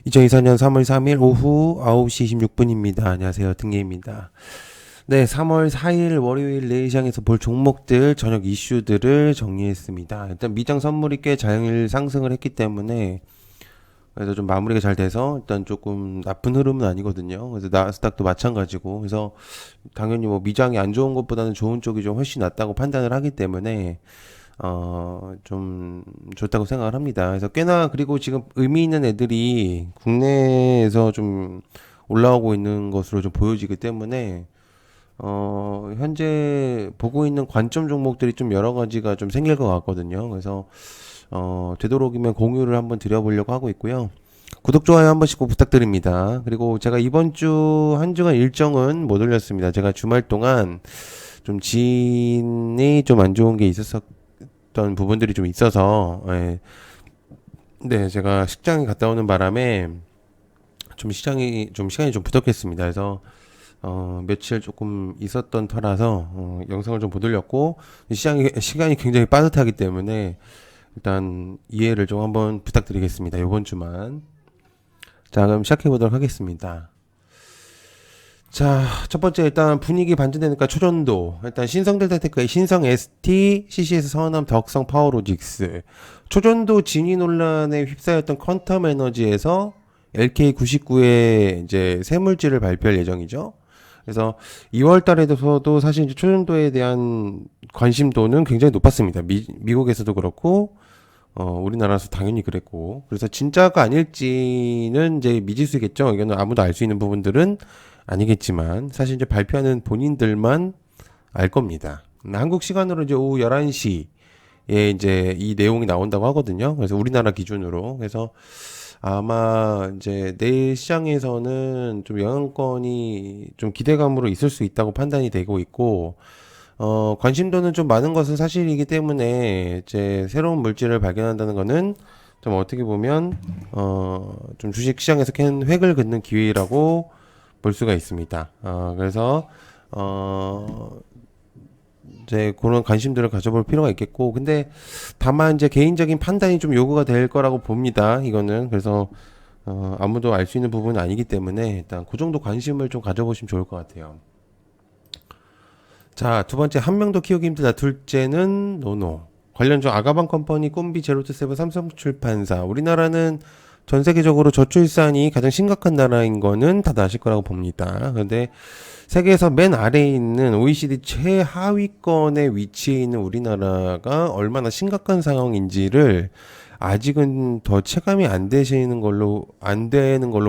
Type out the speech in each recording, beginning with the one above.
2024년 3월 3일 오후 9시 26분입니다. 안녕하세요. 등예입니다. 네, 3월 4일 월요일 내시장에서 볼 종목들, 저녁 이슈들을 정리했습니다. 일단 미장 선물이 꽤 잘 상승을 했기 때문에 그래서 좀 마무리가 잘 돼서 일단 조금 나쁜 흐름은 아니거든요. 그래서 나스닥도 마찬가지고 그래서 당연히 뭐 미장이 안 좋은 것보다는 좋은 쪽이 좀 훨씬 낫다고 판단을 하기 때문에 좀 좋다고 생각을 합니다. 그래서 꽤나 그리고 지금 의미 있는 애들이 국내에서 좀 올라오고 있는 것으로 좀 보여지기 때문에 현재 보고 있는 관점 종목들이 좀 여러 가지가 좀 생길 것 같거든요. 그래서 되도록이면 공유를 한번 드려보려고 하고 있고요. 구독, 좋아요 한 번씩 꼭 부탁드립니다. 그리고 제가 이번 주 한 주간 일정은 못 올렸습니다. 제가 주말 동안 좀 지인이 좀 안 좋은 게 있었던 부분들이 좀 있어서, 예. 네, 제가 식장에 갔다 오는 바람에 좀 시간이 좀 부족했습니다. 그래서 며칠 조금 있었던 터라서 영상을 좀 못 올렸고 시간이 굉장히 빠듯하기 때문에 일단 이해를 좀 한번 부탁드리겠습니다. 이번 주만. 자, 그럼 시작해 보도록 하겠습니다. 자, 첫 번째 일단 분위기 반전되니까 초전도. 일단 신성델타테크의 신성 ST, CCS 선암 덕성 파워로직스. 초전도 진위 논란에 휩싸였던 퀀텀 에너지에서 LK99의 이제 새 물질을 발표할 예정이죠. 그래서 2월 달에서도 사실 이제 초전도에 대한 관심도는 굉장히 높았습니다. 미국에서도 그렇고, 우리나라에서 당연히 그랬고. 그래서 진짜가 아닐지는 이제 미지수겠죠. 이거는 아무도 알 수 있는 부분들은 아니겠지만, 사실 이제 발표하는 본인들만 알 겁니다. 한국 시간으로 이제 오후 11시에 이제 이 내용이 나온다고 하거든요. 그래서 우리나라 기준으로. 그래서 아마 이제 내일 시장에서는 좀 영향권이 좀 기대감으로 있을 수 있다고 판단이 되고 있고, 관심도는 좀 많은 것은 사실이기 때문에 이제 새로운 물질을 발견한다는 거는 좀 어떻게 보면 좀 주식 시장에서 큰 획을 긋는 기회라고 볼 수가 있습니다. 그래서 이제 그런 관심들을 가져볼 필요가 있겠고, 근데 다만 이제 개인적인 판단이 좀 요구가 될 거라고 봅니다. 이거는 그래서 아무도 알 수 있는 부분은 아니기 때문에 일단 그 정도 관심을 좀 가져보시면 좋을 것 같아요. 자, 두 번째 한 명도 키우기 힘들다. 둘째는 노노. 관련주 아가방 컴퍼니, 꼼비, 제로투세븐, 삼성출판사. 우리나라는 전 세계적으로 저출산이 가장 심각한 나라인 거는 다들 아실 거라고 봅니다. 그런데 세계에서 맨 아래에 있는 OECD 최하위권에 위치해 있는 우리나라가 얼마나 심각한 상황인지를 아직은 더 체감이 안 되는 걸로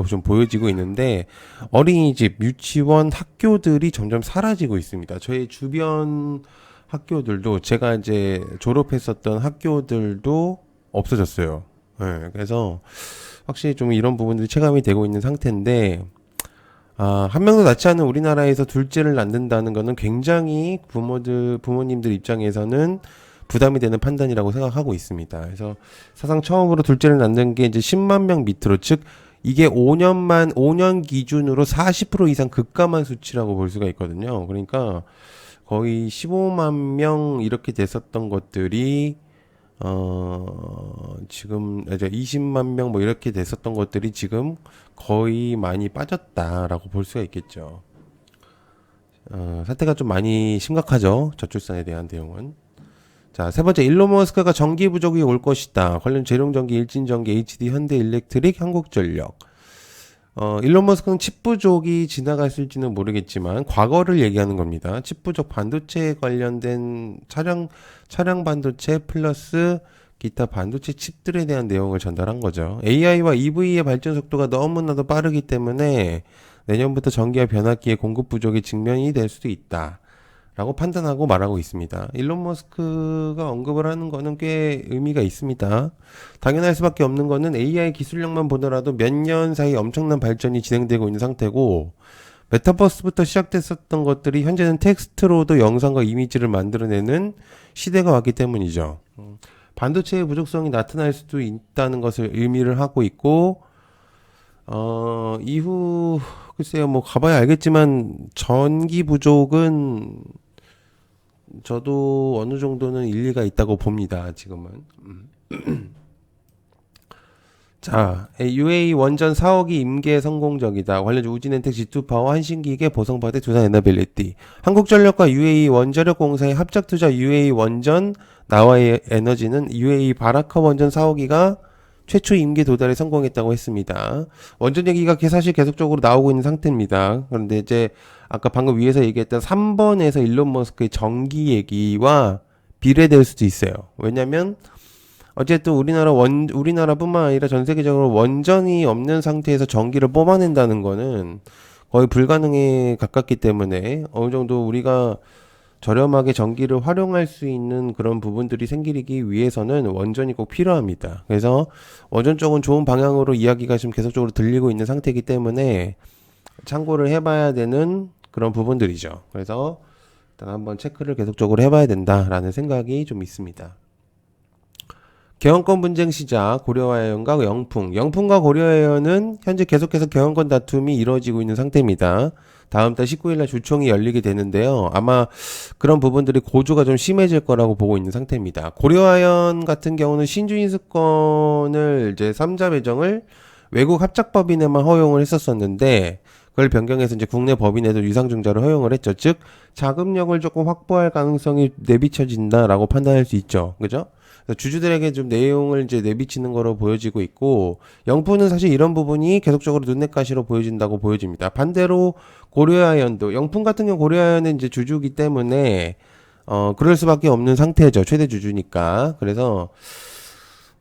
좀 보여지고 있는데, 어린이집, 유치원, 학교들이 점점 사라지고 있습니다. 저희 주변 학교들도 제가 이제 졸업했었던 학교들도 없어졌어요. 네, 그래서 확실히 좀 이런 부분들이 체감이 되고 있는 상태인데, 한 명도 낳지 않은 우리나라에서 둘째를 낳는다는 거는 굉장히 부모님들 입장에서는 부담이 되는 판단이라고 생각하고 있습니다. 그래서 사상 처음으로 둘째를 낳는 게 이제 10만 명 밑으로, 즉 이게 5년 기준으로 40% 이상 급감한 수치라고 볼 수가 있거든요. 그러니까 거의 15만 명 이렇게 됐었던 것들이 지금 이제 20만 명 뭐 이렇게 됐었던 것들이 지금 거의 많이 빠졌다라고 볼 수가 있겠죠. 사태가 좀 많이 심각하죠. 저출산에 대한 내용은. 자, 세 번째, 일론 머스크가 전기 부족이 올 것이다. 관련 재룡전기, 일진전기, HD, 현대일렉트릭, 한국전력. 일론 머스크는 칩 부족이 지나갔을지는 모르겠지만 과거를 얘기하는 겁니다. 칩 부족, 반도체에 관련된 차량 반도체 플러스 기타 반도체 칩들에 대한 내용을 전달한 거죠. AI와 EV의 발전 속도가 너무나도 빠르기 때문에 내년부터 전기와 변압기의 공급 부족이 직면이 될 수도 있다 라고 판단하고 말하고 있습니다. 일론 머스크가 언급을 하는 거는 꽤 의미가 있습니다. 당연할 수밖에 없는 거는 AI 기술력만 보더라도 몇 년 사이 엄청난 발전이 진행되고 있는 상태고, 메타버스부터 시작됐었던 것들이 현재는 텍스트로도 영상과 이미지를 만들어내는 시대가 왔기 때문이죠. 반도체의 부족성이 나타날 수도 있다는 것을 의미를 하고 있고, 이후 글쎄요, 뭐 가봐야 알겠지만 전기 부족은 저도 어느 정도는 일리가 있다고 봅니다. 지금은. 자, UAE 원전 4억이 임계 성공적이다. 관련 우진엔텍 G2파워, 한신기계, 보성바대, 두산에너빌리티. 한국전력과 UAE 원자력공사의 합작투자 UAE 원전 나와의 에너지는 UAE 바라카 원전 4호기가 최초 임계 도달에 성공했다고 했습니다. 원전 얘기가 사실 계속적으로 나오고 있는 상태입니다. 그런데 이제 아까 방금 위에서 얘기했던 3번에서 일론 머스크의 전기 얘기와 비례될 수도 있어요. 왜냐면 어쨌든 우리나라뿐만 아니라 전 세계적으로 원전이 없는 상태에서 전기를 뽑아낸다는 거는 거의 불가능에 가깝기 때문에 어느 정도 우리가 저렴하게 전기를 활용할 수 있는 그런 부분들이 생기기 위해서는 원전이 꼭 필요합니다. 그래서 원전 쪽은 좋은 방향으로 이야기가 지금 계속적으로 들리고 있는 상태이기 때문에 참고를 해봐야 되는 그런 부분들이죠. 그래서 일단 한번 체크를 계속적으로 해봐야 된다라는 생각이 좀 있습니다. 개헌권 분쟁 시작, 고려아연과 영풍. 영풍과 고려아연은 현재 계속해서 개헌권 다툼이 이루어지고 있는 상태입니다. 다음 달 19일날 주총이 열리게 되는데요. 아마 그런 부분들이 고조가 좀 심해질 거라고 보고 있는 상태입니다. 고려아연 같은 경우는 신주인수권을 이제 3자 배정을 외국 합작법인에만 허용을 했었었는데 그걸 변경해서 이제 국내 법인에도 유상증자를 허용을 했죠. 즉 자금력을 조금 확보할 가능성이 내비쳐진다라고 판단할 수 있죠. 그죠? 주주들에게 좀 내용을 이제 내비치는 거로 보여지고 있고, 영프는 사실 이런 부분이 계속적으로 눈엣가시로 보여진다고 보여집니다. 반대로 고려아연도, 영품 같은 경우 고려아연은 이제 주주기 때문에 그럴 수밖에 없는 상태죠. 최대 주주니까. 그래서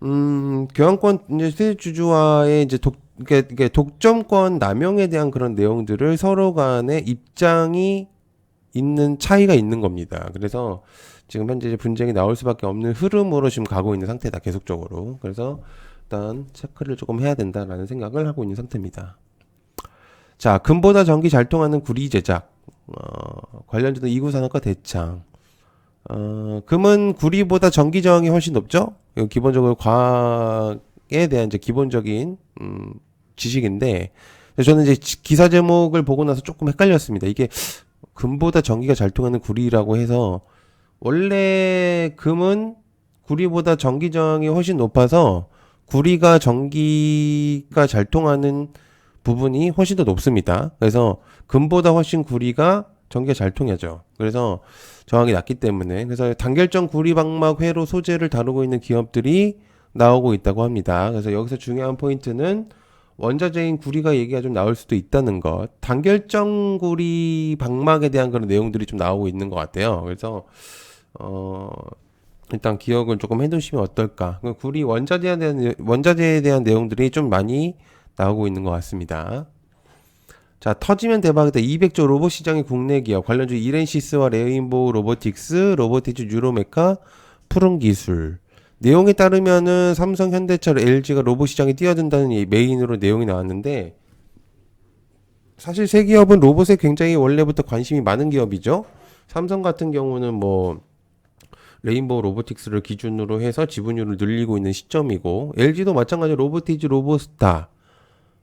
교환권 이제 최대 주주와의 이제 이게 독점권 남용에 대한 그런 내용들을 서로 간의 입장이 있는 차이가 있는 겁니다. 그래서 지금 현재 분쟁이 나올 수밖에 없는 흐름으로 지금 가고 있는 상태다, 계속적으로. 그래서 일단 체크를 조금 해야 된다라는 생각을 하고 있는 상태입니다. 자, 금보다 전기 잘 통하는 구리 제작, 관련주는 이구산업과 대창. 금은 구리보다 전기 저항이 훨씬 높죠? 이거 기본적으로 과학에 대한 이제 기본적인 지식인데, 저는 이제 기사 제목을 보고 나서 조금 헷갈렸습니다. 이게 금보다 전기가 잘 통하는 구리라고 해서 원래 금은 구리보다 전기 저항이 훨씬 높아서 구리가 전기가 잘 통하는 부분이 훨씬 더 높습니다. 그래서 금보다 훨씬 구리가 전기가 잘 통하죠. 그래서 저항이 낮기 때문에. 그래서 단결정 구리방막 회로 소재를 다루고 있는 기업들이 나오고 있다고 합니다. 그래서 여기서 중요한 포인트는 원자재인 구리가 얘기가 좀 나올 수도 있다는 것. 단결정 구리 방막에 대한 그런 내용들이 좀 나오고 있는 것 같아요. 그래서 일단 기억을 조금 해두시면 어떨까. 구리 원자재에 대한 내용들이 좀 많이 나오고 있는 것 같습니다. 자, 터지면 대박이다. 200조 로봇 시장의 국내 기업. 관련주 이렌시스와 레인보우 로보틱스, 로보티즈 유로메카, 푸른기술. 내용에 따르면은 삼성, 현대차, LG가 로봇 시장에 뛰어든다는 이 메인으로 내용이 나왔는데, 사실 세 기업은 로봇에 굉장히 원래부터 관심이 많은 기업이죠. 삼성 같은 경우는 뭐 레인보우 로보틱스를 기준으로 해서 지분율을 늘리고 있는 시점이고, LG도 마찬가지로 로보티즈, 로보스타,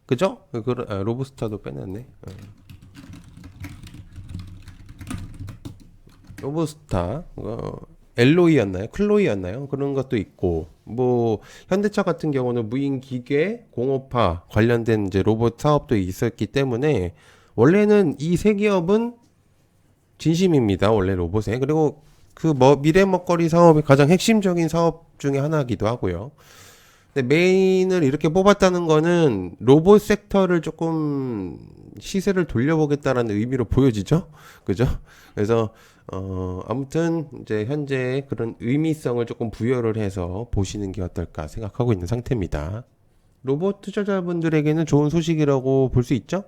그죠? 로보스타도 빼놨네. 로보스타, 엘로이였나요? 클로이였나요? 그런 것도 있고, 뭐 현대차 같은 경우는 무인 기계 공업화 관련된 이제 로봇 사업도 있었기 때문에 원래는 이 세 기업은 진심입니다. 원래 로봇에. 그리고 그 미래 먹거리 사업의 가장 핵심적인 사업 중에 하나이기도 하고요. 근데 메인을 이렇게 뽑았다는 거는 로봇 섹터를 조금 시세를 돌려보겠다라는 의미로 보여지죠. 그죠? 그래서 아무튼 이제 현재 그런 의미성을 조금 부여를 해서 보시는 게 어떨까 생각하고 있는 상태입니다. 로봇 투자자분들에게는 좋은 소식이라고 볼 수 있죠.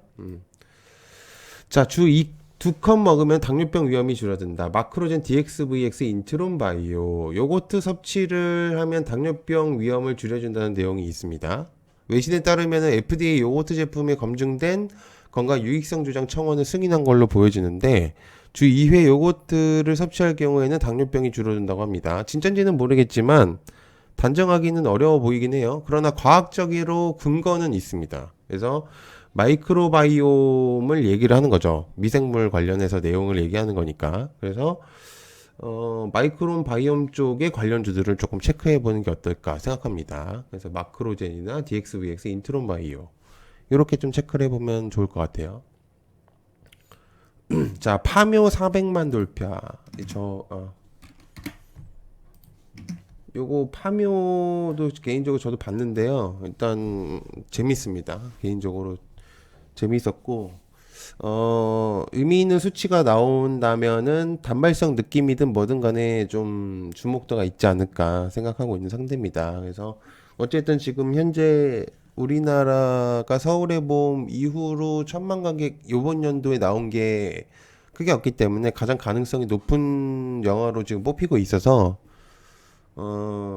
자, 주 2컵 먹으면 당뇨병 위험이 줄어든다. 마크로젠 DXVX 인트론 바이오. 요거트 섭취를 하면 당뇨병 위험을 줄여준다는 내용이 있습니다. 외신에 따르면 FDA 요거트 제품에 검증된 건강 유익성 주장 청원을 승인한 걸로 보여지는데, 주 2회 요거트를 섭취할 경우에는 당뇨병이 줄어든다고 합니다. 진짜인지는 모르겠지만 단정하기는 어려워 보이긴 해요. 그러나 과학적으로 근거는 있습니다. 그래서 마이크로바이옴을 얘기를 하는 거죠. 미생물 관련해서 내용을 얘기하는 거니까. 그래서 마이크론 바이옴 쪽의 관련주들을 조금 체크해 보는 게 어떨까 생각합니다. 그래서 마크로젠이나 DXVX, 인트론 바이오 이렇게 좀 체크를 해보면 좋을 것 같아요. 자, 파묘 400만 돌파. 요거 파묘도 개인적으로 저도 봤는데요. 일단 재밌습니다. 개인적으로 재밌었고, 의미 있는 수치가 나온다면은 단발성 느낌이든 뭐든 간에 좀 주목도가 있지 않을까 생각하고 있는 상태입니다. 그래서 어쨌든 지금 현재 우리나라가 서울의 봄 이후로 1,000만 관객 요번 연도에 나온 게 크게 없기 때문에 가장 가능성이 높은 영화로 지금 뽑히고 있어서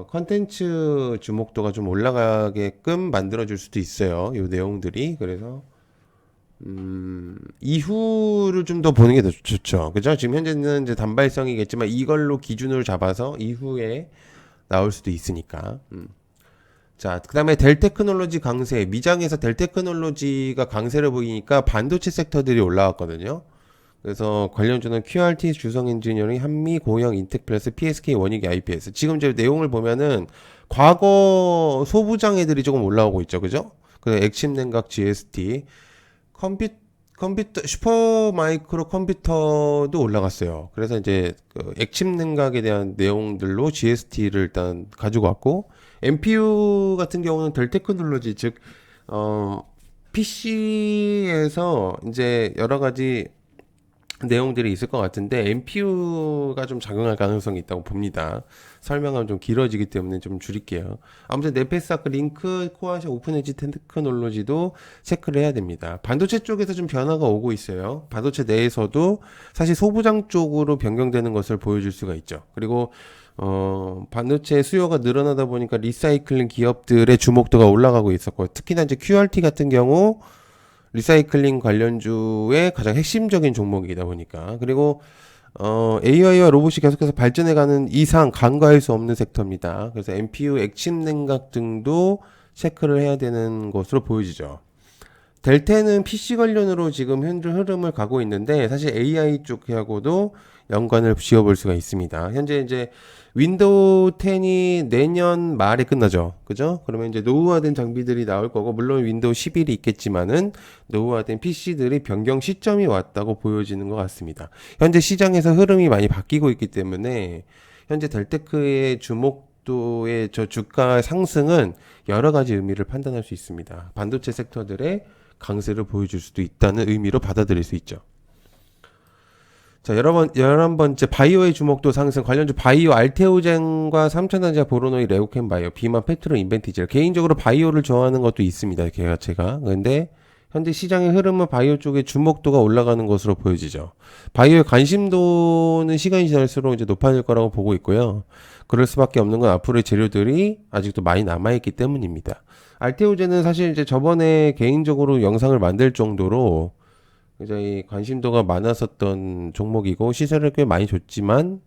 컨텐츠 주목도가 좀 올라가게끔 만들어줄 수도 있어요. 요 내용들이. 그래서 이후를 좀 더 보는 게 더 좋죠. 그죠? 지금 현재는 이제 단발성이겠지만 이걸로 기준으로 잡아서 이후에 나올 수도 있으니까. 자, 그 다음에 델 테크놀로지 강세. 미장에서 델 테크놀로지가 강세를 보이니까 반도체 섹터들이 올라왔거든요. 그래서 관련주는 QRT, 주성 엔지니어링, 한미, 고영, 인텍플러스, PSK, 원익, IPS. 지금 제 내용을 보면은 과거 소부장 애들이 조금 올라오고 있죠. 그죠? 그 액침 냉각 GST, 컴퓨터, 슈퍼 마이크로 컴퓨터도 올라갔어요. 그래서 이제 그 액침 냉각에 대한 내용들로 GST를 일단 가지고 왔고, MPU 같은 경우는 델 테크놀로지, 즉, PC에서 이제 여러 가지 내용들이 있을 것 같은데 MPU가 좀 작용할 가능성이 있다고 봅니다. 설명하면 좀 길어지기 때문에 좀 줄일게요. 아무튼 네페스아크 링크, 코아샤 오픈에지 테크놀로지도 체크를 해야 됩니다. 반도체 쪽에서 좀 변화가 오고 있어요. 반도체 내에서도 사실 소부장 쪽으로 변경되는 것을 보여줄 수가 있죠. 그리고 반도체 수요가 늘어나다 보니까 리사이클링 기업들의 주목도가 올라가고 있었고, 특히나 이제 QRT 같은 경우 리사이클링 관련주의 가장 핵심적인 종목이다 보니까. 그리고 AI와 로봇이 계속해서 발전해가는 이상 간과할 수 없는 섹터입니다. 그래서 MPU, 액침 냉각 등도 체크를 해야 되는 것으로 보여지죠. 델테는 PC 관련으로 지금 현재 흐름을 가고 있는데 사실 AI 쪽하고도 연관을 지어볼 수가 있습니다. 현재 이제 윈도우 10이 내년 말에 끝나죠. 그죠? 그러면 이제 노후화된 장비들이 나올 거고, 물론 윈도우 11이 있겠지만은 노후화된 PC들이 변경 시점이 왔다고 보여지는 것 같습니다. 현재 시장에서 흐름이 많이 바뀌고 있기 때문에 현재 델테크의 주목도의 저 주가 상승은 여러 가지 의미를 판단할 수 있습니다. 반도체 섹터들의 강세를 보여줄 수도 있다는 의미로 받아들일 수 있죠. 자, 11번째, 바이오의 주목도 상승. 관련주 바이오, 알테오젠과 삼천전자, 보로노이, 레오켄 바이오, 비만, 페트로, 인벤티젤. 개인적으로 바이오를 좋아하는 것도 있습니다. 제가. 근데, 현재 시장의 흐름은 바이오 쪽에 주목도가 올라가는 것으로 보여지죠. 바이오의 관심도는 시간이 지날수록 이제 높아질 거라고 보고 있고요. 그럴 수밖에 없는 건 앞으로의 재료들이 아직도 많이 남아있기 때문입니다. 알테오젠은 사실 이제 저번에 개인적으로 영상을 만들 정도로 굉장히 관심도가 많았었던 종목이고 시세를 꽤 많이 줬지만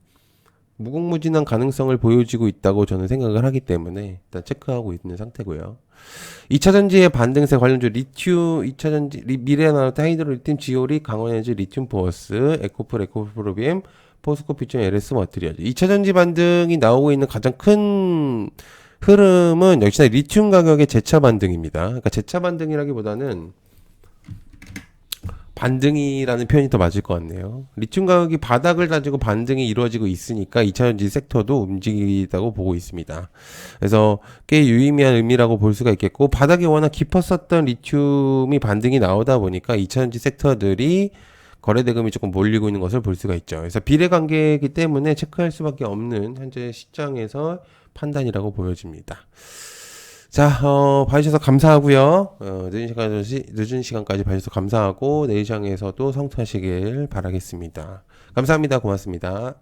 무궁무진한 가능성을 보여지고 있다고 저는 생각을 하기 때문에 일단 체크하고 있는 상태고요. 2차전지의 반등세 관련주 리튬, 2차전지, 미래나노, 하이드로 리튬, 지오리, 강원에너지, 리튬 포어스, 에코풀, 에코프로비엠, 포스코피션, LS 머티리얼. 2차전지 반등이 나오고 있는 가장 큰 흐름은 역시나 리튬 가격의 재차 반등입니다. 그러니까 재차 반등이라기보다는 반등이라는 표현이 더 맞을 것 같네요. 리튬 가격이 바닥을 다지고 반등이 이루어지고 있으니까 2차전지 섹터도 움직이다고 보고 있습니다. 그래서 꽤 유의미한 의미라고 볼 수가 있겠고, 바닥이 워낙 깊었었던 리튬이 반등이 나오다 보니까 2차전지 섹터들이 거래대금이 조금 몰리고 있는 것을 볼 수가 있죠. 그래서 비례관계이기 때문에 체크할 수밖에 없는 현재 시장에서 판단이라고 보여집니다. 자, 봐주셔서 감사하고요. 늦은 시간까지 봐주셔서 감사하고 내일 시장에서도 성투하시길 바라겠습니다. 감사합니다. 고맙습니다.